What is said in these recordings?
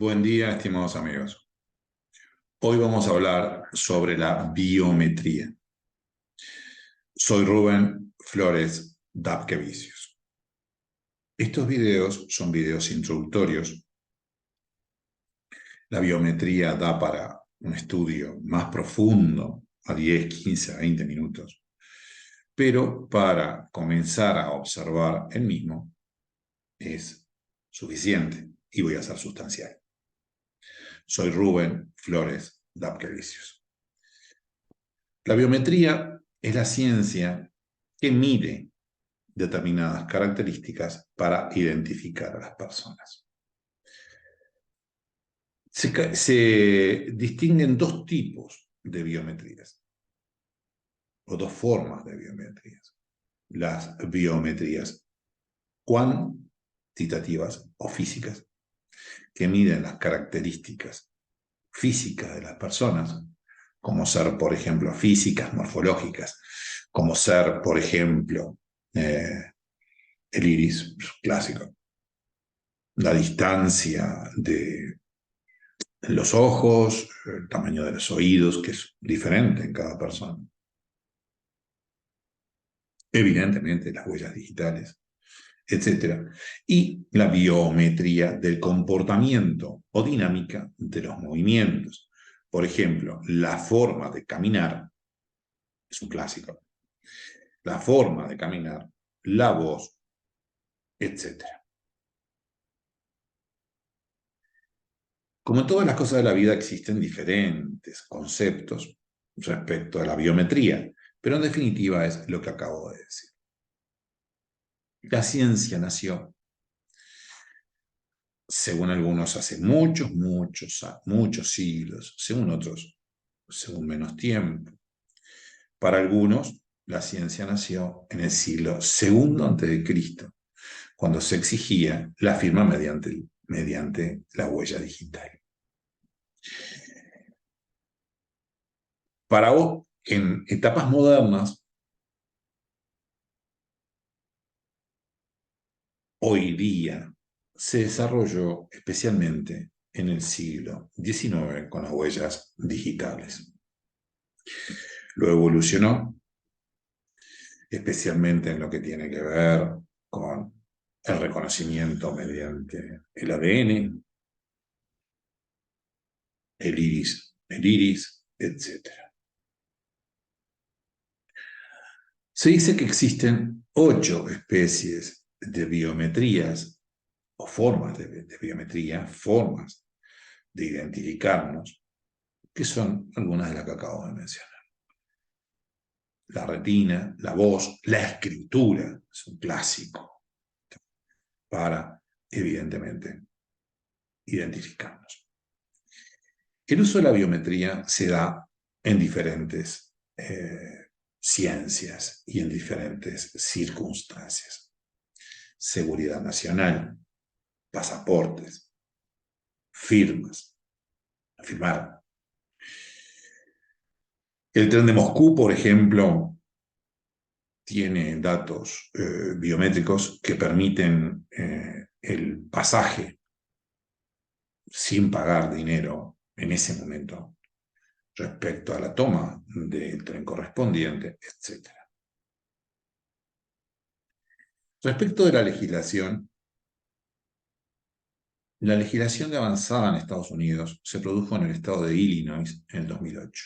Buen día, estimados amigos. Hoy vamos a hablar sobre la biometría. Soy Rubén Flores Dapkevicius. Estos videos son videos introductorios. La biometría da para un estudio más profundo, a 10, 15, 20 minutos. Pero para comenzar a observar el mismo es suficiente y voy a ser sustancial. Soy Rubén Flores Dapkevicius. La biometría es la ciencia que mide determinadas características para identificar a las personas. Se distinguen dos tipos de biometrías, o dos formas de biometrías. Las biometrías cuantitativas o físicas, que miden las características físicas de las personas, como ser, por ejemplo, físicas, morfológicas, como ser, por ejemplo, el iris clásico, la distancia de los ojos, el tamaño de los oídos, que es diferente en cada persona. Evidentemente, las huellas digitales, etc. Y la biometría del comportamiento o dinámica de los movimientos. Por ejemplo, la forma de caminar es un clásico. La forma de caminar, la voz, etc. Como en todas las cosas de la vida existen diferentes conceptos respecto a la biometría, pero en definitiva es lo que acabo de decir. La ciencia nació, según algunos, hace muchos siglos, según otros, según menos tiempo. Para algunos, la ciencia nació en el siglo II a.C., cuando se exigía la firma mediante la huella digital. Para vos, en etapas modernas, hoy día se desarrolló especialmente en el siglo XIX con las huellas digitales. Lo evolucionó, especialmente en lo que tiene que ver con el reconocimiento mediante el ADN, el iris, etc. Se dice que existen 8 especies de biometrías o formas de biometría, formas de identificarnos, que son algunas de las que acabo de mencionar. La retina, la voz, la escritura, es un clásico para, evidentemente, identificarnos. El uso de la biometría se da en diferentes ciencias y en diferentes circunstancias. Seguridad nacional, pasaportes, firmas, firmar. El tren de Moscú, por ejemplo, tiene datos biométricos que permiten el pasaje sin pagar dinero en ese momento respecto a la toma del tren correspondiente, etc. Respecto de la legislación de avanzada en Estados Unidos se produjo en el estado de Illinois en el 2008.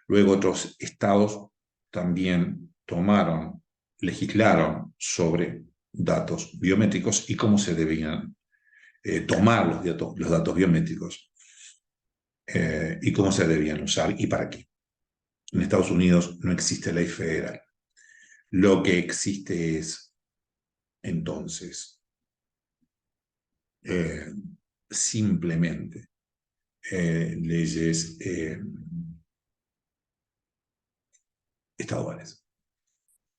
Luego otros estados también legislaron sobre datos biométricos y cómo se debían tomar los datos biométricos y cómo se debían usar y para qué. En Estados Unidos no existe ley federal. Lo que existe es, entonces, simplemente leyes estaduales.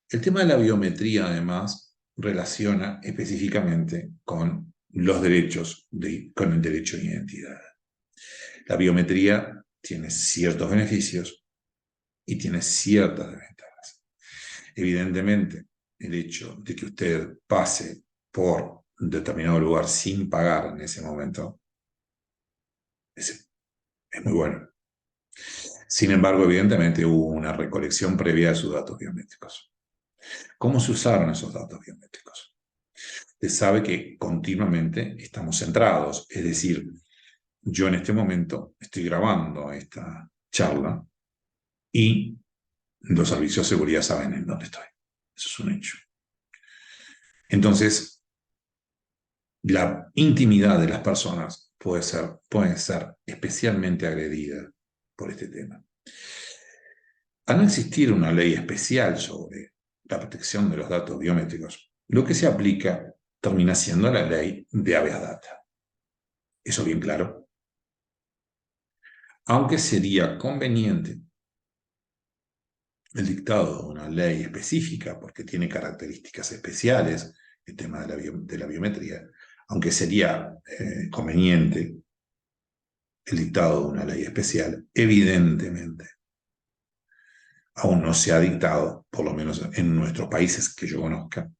El tema de la biometría, además, relaciona específicamente con los derechos, con el derecho de identidad. La biometría tiene ciertos beneficios y tiene ciertas desventajas. Evidentemente, el hecho de que usted pase por un determinado lugar sin pagar en ese momento es muy bueno. Sin embargo, evidentemente hubo una recolección previa de sus datos biométricos. ¿Cómo se usaron esos datos biométricos? Se sabe que continuamente estamos centrados, es decir, yo en este momento estoy grabando esta charla y los servicios de seguridad saben en dónde estoy. Eso es un hecho. Entonces, la intimidad de las personas puede ser especialmente agredida por este tema. Al no existir una ley especial sobre la protección de los datos biométricos, lo que se aplica termina siendo la ley de habeas data. ¿Eso bien claro? Aunque sería conveniente el dictado de una ley específica, porque tiene características especiales, el tema de la biometría, aunque sería conveniente el dictado de una ley especial, evidentemente aún no se ha dictado, por lo menos en nuestros países que yo conozca,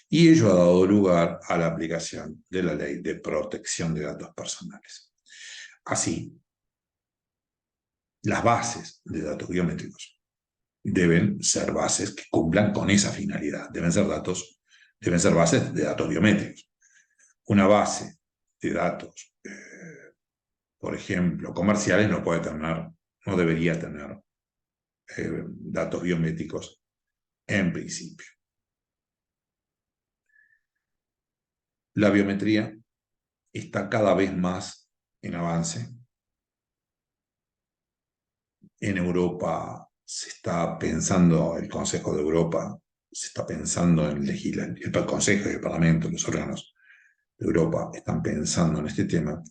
y ello ha dado lugar a la aplicación de la Ley de Protección de Datos Personales. Así, las bases de datos biométricos deben ser bases que cumplan con esa finalidad, deben ser bases de datos biométricos. Una base de datos, por ejemplo, comerciales no debería tener datos biométricos en principio. La biometría está cada vez más en avance. En Europa se está pensando, el Consejo de Europa se está pensando en legislar, el Consejo y el Parlamento, los órganos de Europa están pensando en este tema,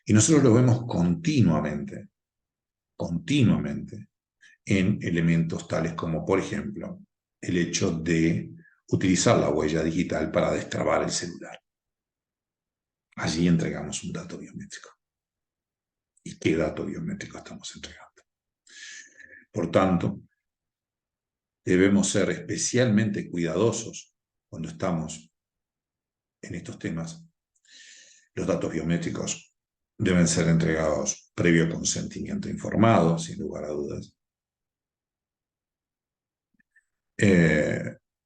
y nosotros lo vemos continuamente en elementos tales como, por ejemplo, el hecho de utilizar la huella digital para destrabar el celular. Allí entregamos un dato biométrico. ¿Y qué dato biométrico estamos entregando? Por tanto, debemos ser especialmente cuidadosos cuando estamos en estos temas. Los datos biométricos deben ser entregados previo consentimiento informado, sin lugar a dudas.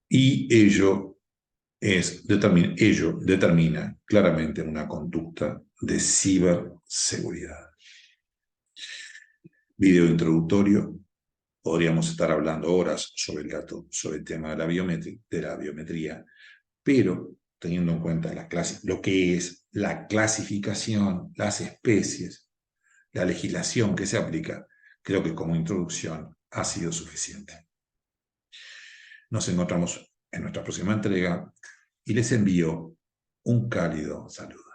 Y ello determina claramente una conducta de ciberseguridad. Video introductorio. Podríamos estar hablando horas sobre el tema de la biometría, pero teniendo en cuenta lo que es la clasificación, las especies, la legislación que se aplica, creo que como introducción ha sido suficiente. Nos encontramos en nuestra próxima entrega y les envío un cálido saludo.